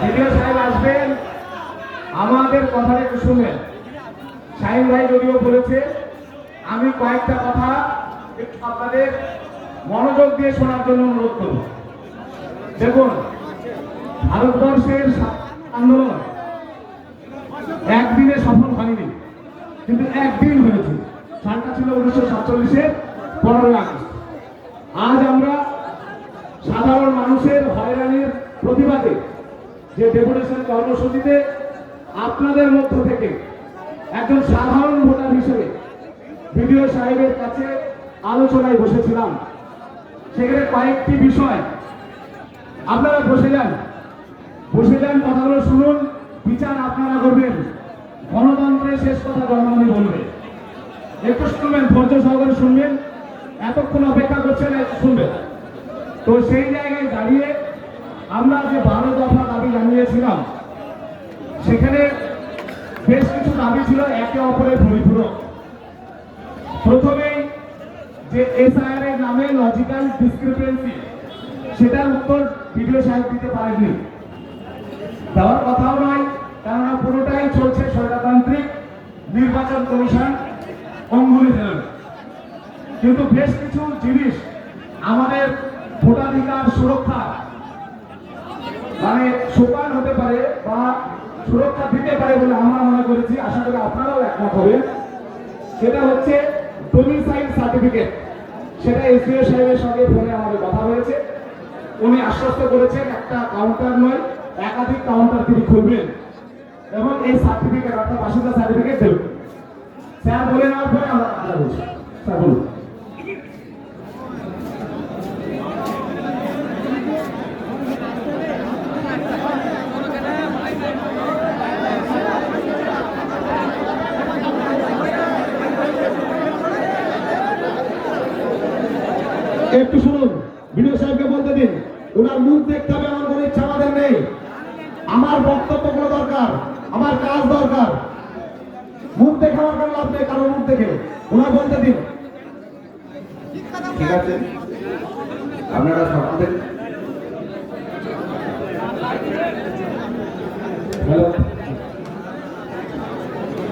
BDO সাহেব আসবেন, আমাদের কথাটা একটু শুনবেন। শাহিন ভাই যদিও বলেছে, আমি কয়েকটা কথা একটু আপনাদের মনোযোগ দিয়ে শোনার জন্য অনুরোধ করব। দেখুন, ভারতবর্ষের আন্দোলন একদিনে সফল হয়নি, কিন্তু একদিন হয়েছে। সালটা ছিল 1947-এর 15ই আগস্ট। আজ আমরা সাধারণ মানুষের হয়রানির প্রতিবাদে যে ডেপুটেশন কর্মসূচিতে আপনাদের মধ্য থেকে একজন সাধারণ ভোটার হিসেবে বিডিও সাহেবের কাছে আলোচনায় বসেছিলাম, সেখানে কয়েকটি বিষয় আপনারা বসে যান, কথাগুলো শুনুন, বিচার আপনারা করবেন। গণতন্ত্রের শেষ কথা জনগণই বলবে। একটু শুনবেন, ধৈর্য সহকারে শুনবেন, এতক্ষণ অপেক্ষা করছেন, শুনবেন। তো সেই জায়গায় দাঁড়িয়ে আমরা যে 12 দফা দাবি জানিয়েছিলাম, সেখানে বেশ কিছু দাবি ছিল একে অপরের পরিপূরক। প্রথমেই যে এসআইআর এর নামে লজিক্যাল ডিসক্রিপেন্সি, সেটার উত্তর বিডিও সাহেব দিতে পারেননি, দেওয়ার কথাও নয়, কেননা পুরোটাই চলছে স্বৈরতান্ত্রিক নির্বাচন কমিশন অঙ্গুলি ধরে। কিন্তু বেশ কিছু জিনিস আমাদের ভোটাধিকার সুরক্ষা মানে সোপান হতে পারে বা সুরক্ষা দিতে পারে বলে আমরা মনে করেছি, আশা করি আপনারাও একমত হবেন। সেটা হচ্ছে ডোমিসাইল সার্টিফিকেট। সেটা এসডিও সাহেবের সঙ্গে ফোনে আমাদের কথা হয়েছে, উনি আশ্বস্ত করেছেন একটা কাউন্টার নয়, একাধিক কাউন্টার তিনি খুলবেন এবং এই সার্টিফিকেট অর্থাৎ বাসিন্দা সার্টিফিকেট দেবেন। স্যার বলে নেওয়ার পরে আমরা কথা বলছি। স্যার বলুন। একটু শুনুন, বিডিও সাহেবকে বলতে দিন, ওনার মুখ দেখতে হবে এমন কোনো ইচ্ছা আমাদের নেই। আমার বক্তব্য কোনো দরকার, আমার কাজ দরকার। মুখ দেখে আমার কোনো লাভ নেই, কারো মুখ দেখে ওনার বলতে দিন। ঠিক আছে, আপনারা সকলে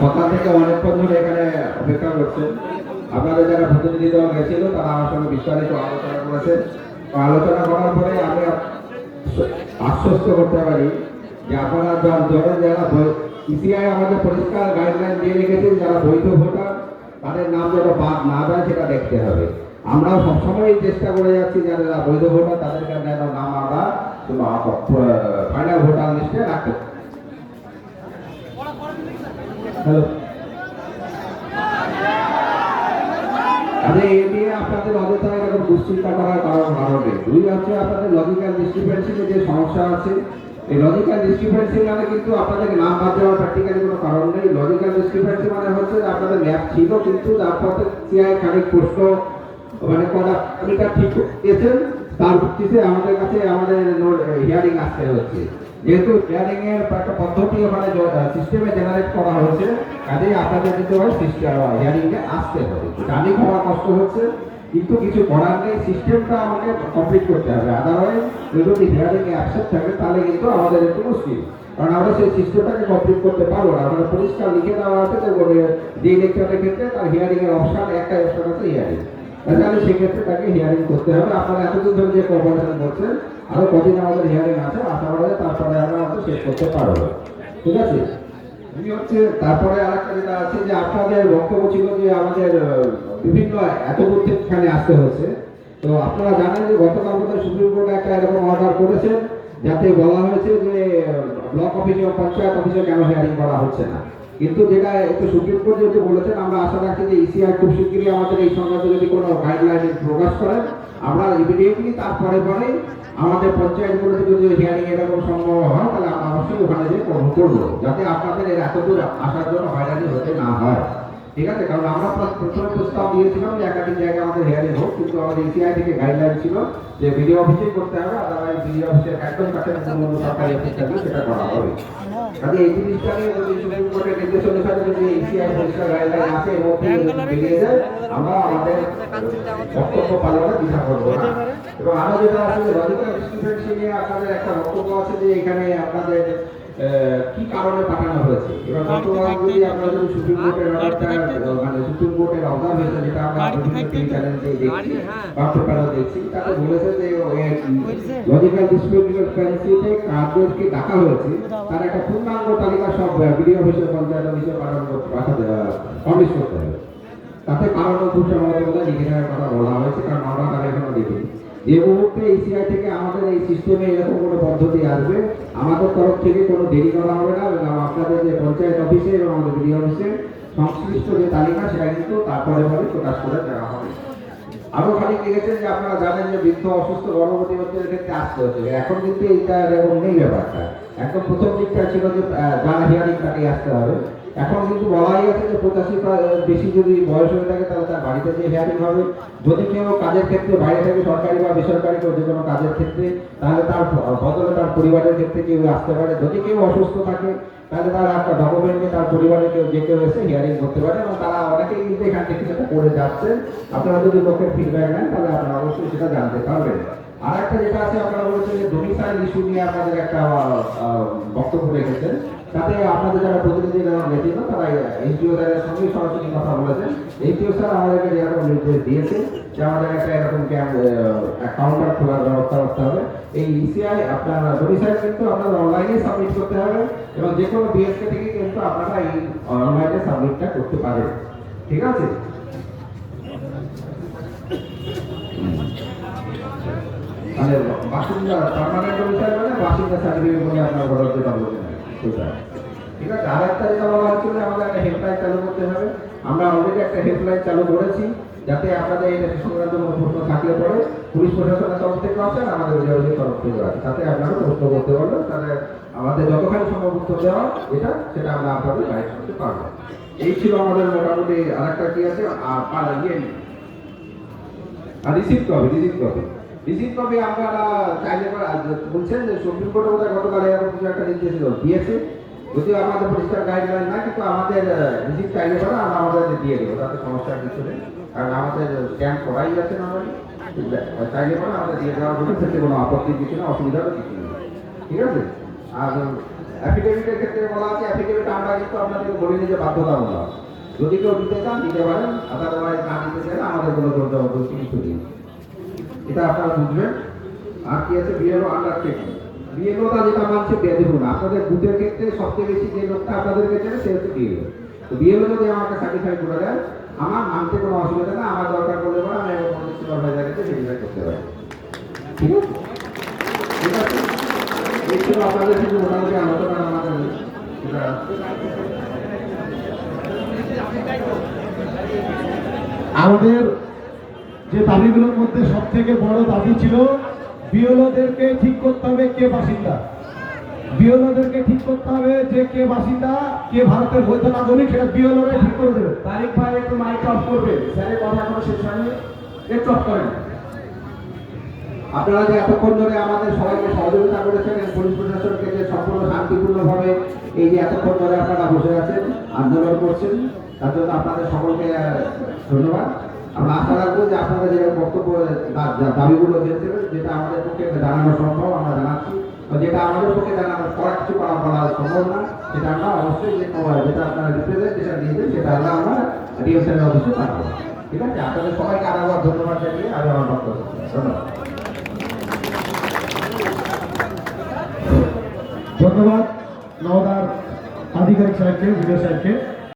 সকাল থেকে অনেকক্ষণ ধরে এখানে অপেক্ষা করছেন। আপনাদের যারা প্রতিনিধি দল গেছিল তারা আমার সঙ্গে বিস্তারিত আলোচনা করেছে। আলোচনা করার পরে আমি আশ্বস্ত করতে পারি যে আপনারা ধরেন যারা ইসিআই আমাদের পরিষ্কার গাইডলাইন দিয়ে রেখেছেন, যারা বৈধ ভোটার তাদের নাম যেন বাদ না দেয় সেটা দেখতে হবে। আমরাও সবসময় চেষ্টা করে যাচ্ছি যারা বৈধ ভোটার তাদেরকে নাম আমরা ফাইনাল ভোটার লিস্টে রাখতে। হ্যালো, এ নিয়ে আপনাদের অযথা এরকম দুশ্চিন্তা করার কারণে দুই হচ্ছে আপনাদের লজিক্যাল ডিসক্রিপেন্সিতে যে সমস্যা আছে। এই লজিক্যাল ডিসক্রিপেন্সি মানে কিন্তু আপনাদের নাম বাদ দেওয়ার প্র্যাকটিক্যালি কোনো কারণ নেই। লজিক্যাল ডিসক্রিপেন্সি মানে হচ্ছে যে আপনাদের ম্যাপ ছিল কিন্তু তারপরে সিআই খানিক প্রশ্ন মানে কটা ঠিক দিয়েছেন, তার ভিত্তিতে আমাদের কাছে আমাদের হিয়ারিং আসতে হচ্ছে। যেহেতু হিয়ারিং এর একটা পদ্ধতি ওখানে সিস্টেমে জেনারেট করা হয়েছে, কাজেই আপনাদের কিন্তু হিয়ারিং এ আসতে হবে। জানি করা কষ্ট হচ্ছে, কিন্তু কিছু করার নেই, সিস্টেমটা আমাকে কমপ্লিট করতে হবে। আদারওয়াইজ যদি হিয়ারিং এ অ্যাকসেপ্ট থাকে তাহলে কিন্তু আমাদের একটু মুশকিল, কারণ আমরা সেই সিস্টেমটাকে কমপ্লিট করতে পারবো না। আমাদের পরিষ্কার লিখে দেওয়া আছে যে ইলেকট্রনের ক্ষেত্রে তার হিয়ারিং এর অপশন একটা অপশন আছে হিয়ারিং, তাহলে সেক্ষেত্রে তাকে হিয়ারিং করতে হবে। আপনারা এতদিন ধরে যে কোঅপারেশন করছেন, আরো কদিন আমাদের হিয়ারিং আছে, আশা করা যায় তারপরে আমরা হয়তো শেষ করতে পারবো। ঠিক আছে, হচ্ছে তারপরে আরেকটা যেটা আছে যে আপনাদের বক্তব্য ছিল যে আমাদের বিভিন্ন এত দূর এখানে আসতে হচ্ছে। তো আপনারা জানেন যে গতকাল বোধহয় সুপ্রিম কোর্ট একটা এরকম অর্ডার করেছেন, যাতে বলা হয়েছে যে ব্লক অফিসে ও পঞ্চায়েত অফিসে কেন হিয়ারিং করা হচ্ছে না। কিন্তু যেটা একটু সুপ্রিম কোর্ট যেহেতু বলেছেন, আমরা আশা রাখছি যে ইসিআই খুব শীঘ্রই আমাদের এই সংক্রান্ত যদি কোনো গাইডলাইন প্রকাশ করেন, আমরা ইমিডিয়েটলি তারপরে আমাদের পঞ্চায়েতগুলোতে যদি হিয়ারিং এরকম সম্ভব হয় তাহলে আমরা অবশ্যই ওখানে যে করবো, যাতে আপনাদের এর এতদূর আসার জন্য হয়রানি হতে না হয়। ঠিক আছে, কারণ আমরা প্রথমে প্রস্তাব দিয়েছিলাম যে একাধিক জায়গায় আমাদের হিয়ারিং হোক, কিন্তু আমাদের ইসিআই থেকে গাইডলাইন ছিল যে বিডিও অফিসেই করতে হবে, আদারওয়াইজ বিডিও অফিসের একদম কাছে অন্য সরকারি অফিস থাকলে সেটা করা হবে। কাজে এই জিনিসটাকে যদি সুপ্রিম কোর্টের নির্দেশ অনুসারে যদি এশিয়ার পরিষ্কার গাইডলাইন আছে এর মধ্যে বেরিয়ে যায়, আমরা আমাদের বক্তব্য পালনে দ্বিধা করবো না। এবং আরো যেটা আছে যে লজিক্যাল ডিসক্রিপেন্সি নিয়ে আপনাদের একটা বক্তব্য আছে যে এখানে আপনাদের কি কারণে পাঠানো হয়েছে। এবার বর্তমান যদি আমরা যদি সুপ্রিম কোর্টের অর্ডারটা মানে সুপ্রিম কোর্টের অবজারভেশন যেটা আমরা বিভিন্ন টিভি চ্যানেলে দেখছি বা পেপারে দেখছি, তাতে বলেছে যে লজিক্যাল ডিসক্রিপেন্সিতে কাদেরকে ডাকা হয়েছে তার একটা পূর্ণাঙ্গ তালিকা সব বিডিও অফিসে পঞ্চায়েত অফিসে পাঠাতে পাবলিশ করতে হবে। তাতে কারণ খুব সম্ভবত লিখিতের কথা বলা হয়েছে, কারণ আমরা তারা এখনো দেখিনি। যে মুহূর্তে এসিআই থেকে আমাদের এই সিস্টেমে এরকম কোনো পদ্ধতি আসবে, আমাদের তরফ থেকে কোনো দেরি করা হবে না এবং আপনাদের যে পঞ্চায়েত অফিসে এবং আমাদের বিডিও অফিসে সংশ্লিষ্ট যে তালিকা সেটা কিন্তু তারপরে প্রকাশ করে দেওয়া হবে। আরো খালি লিখেছেন যে আপনারা জানেন যে বৃদ্ধ অসুস্থ গর্ভবতী ব্যক্তিদের ক্ষেত্রে আসতে হচ্ছে, এখন কিন্তু এইটা এরকম নেই ব্যাপারটা। একদম প্রথম দিকটা ছিল যে যারা হিয়ারিং তাকে আসতে হবে, এখন কিন্তু বলাই আছে যে 85 বেশি যদি বয়স হয়ে থাকে তাহলে তার বাড়িতে যে হিয়ারিং হবে। যদি কেউ কাজের ক্ষেত্রে বাইরে থেকে সরকারি বা বেসরকারি যে কোনো কাজের ক্ষেত্রে, তাহলে তার বদলে তার পরিবারের ক্ষেত্রে কেউ আসতে পারে। যদি কেউ অসুস্থ থাকে তাহলে তার একটা ডকুমেন্ট নিয়ে তার পরিবারের কেউ যে কেউ এসে হিয়ারিং করতে পারে এবং তারা অনেকেই কিন্তু এখান থেকে সেটা করে যাচ্ছে। আপনারা যদি লোকের ফিডব্যাক নেন তাহলে আপনারা অবশ্যই সেটা জানতে পারবেন। আর একটা যেটা আছে আপনারা বলেছেন যে ডোমিসাইল ইস্যু নিয়ে আপনাদের একটা বক্তব্য রেখেছেন, তাতে আপনাদের যারা প্রতিনিধি গেছিল তারা এনজিও দ্বারা সঙ্গে সরাসরি কথা বলেছেন। এনজিও স্যার আমাদেরকে যেরকম নির্দেশ দিয়েছে যে আমাদের একটা এরকম কাউন্টার খোলার ব্যবস্থা করতে হবে। এই ইসিআই আপনার ডোমিসাইল কিন্তু আপনাদের অনলাইনে সাবমিট করতে হবে এবং যে কোনো বিএসকে থেকে কিন্তু আপনারা এই অনলাইনে সাবমিটটা করতে পারেন। ঠিক আছে? মানে বাসিন্দা পার্মানেন্ট ডোমিসাইল মানে বাসিন্দা সার্টিফিকেট বলে আপনার ঘরের যেটা বলছেন সেটা। ঠিক আছে? আর একটা যেটা বলা হচ্ছিল আমাদের একটা হেল্পলাইন চালু করতে হবে। আমরা অলরেডি একটা হেল্পলাইন চালু করেছি, যাতে আপনাদের এই সংক্রান্ত কোনো প্রশ্ন থাকলে পরে পুলিশ প্রশাসনের তরফ থেকে আছে আর আমাদের অভিভাবকের তরফ থেকে আছে, তাতে আপনারা প্রশ্ন করতে পারবেন। তাহলে আমাদের যতখানি সম্ভব উত্তর দেওয়া সেটা আমরা আপনাদের গাইড করতে পারবো। এই ছিল আমাদের মোটামুটি। আর একটা কি আছে রিসিভ কপি আপনারা চাইলে বলছেন যে সুপ্রিম কোর্টে বোধহয় গতকাল এরকম কিছু একটা নির্দেশ দিয়েছে, যদিও আমাদের পরিষ্কার গাইডলাইন না, কিন্তু আমাদের রিসিভ চাইলে পরে আমরা আমাদের দিয়ে দেবো, তাতে সমস্যার কিছু নেই। কারণ আমাদের স্ট্যাম্প করাই আছে নর্মালি, চাইলে পরে আমাদের দিয়ে দেওয়ার জন্য ক্ষেত্রে কোনো আপত্তির কিছু না, অসুবিধারও কিছু নেই। ঠিক আছে? আর অ্যাফিডেভিটের ক্ষেত্রে বলা আছে, অ্যাফিডেভিট আমরা কিন্তু আপনাদেরকে বলিনি যে বাধ্যতামূলক, যদি কেউ দিতে চান দিতে পারেন, আদারওয়াইজ না দিতে চাইলে আমাদের কোনো জবরদস্তি কিছু নেই, এটা আপনারা বুঝবেন। আর কি আছে বিএলও আন্ডারটেকিং, বিএলওটা যেটা মানছে দেখুন আপনাদের বুথের ক্ষেত্রে সবচেয়ে বেশি যে লোকটা আপনাদেরকে চেনে সে হচ্ছে বিএলও। তো বিএলও যদি আমাকে সার্টিফাই করে দেয় আমার মানতে কোনো অসুবিধা না, আমার দরকার পড়লে পরে আমি এবং সুপারভাইজারকে ভেরিফাই করতে পারি। ঠিক আছে? ঠিক আছে, এই ছিল আপনাদের কিছু মোটামুটি আলোচনা আমাদের। আমাদের যে দাবিগুলোর মধ্যে সব থেকে বড় দাবি ছিল বিএলওদেরকে ঠিক করতে হবে কে বাসিন্দা, বিএলওদেরকে ঠিক করতে হবে যে কে বাসিন্দা, কে ভারতের বৈধ নাগরিক, সেটা বিএলওরা ঠিক করে দেবে। তারিখ ভাই একটু মাইক অফ করবে, স্যারের কথা কোনো শেষ হয়নি, একটু অফ করেন। আপনারা যে এতক্ষণ ধরে আমাদের সবাইকে সহযোগিতা করেছেন, পুলিশ প্রশাসনকে যে সম্পূর্ণ শান্তিপূর্ণভাবে এই যে এতক্ষণ ধরে আপনারা বসে আছেন আন্দোলন করছেন, তার জন্য আপনাদের সকলকে ধন্যবাদ। আমরা আশা রাখবো যে আপনারা যে বক্তব্য দাবিগুলো দিয়েছিলেন, যেটা আমাদের পক্ষে জানানো সম্ভব আমরা জানাচ্ছি, যেটা আমাদের পক্ষে জানানো কিছু বলা সম্ভব না সেটা আমরা অবশ্যই যেটা আপনারা রিপ্রেজেন্টেশন দিয়েছেন সেটা আমরা ডিএমসির অফিসে পাঠাবো। ঠিক আছে? আপনাদের সবাইকে আরেকবার ধন্যবাদ জানিয়ে আমি আমার বক্তব্য ধন্যবাদ। ধন্যবাদ নওদার আধিকারিক সাহেবকে, ভিডিও সাহেবকে।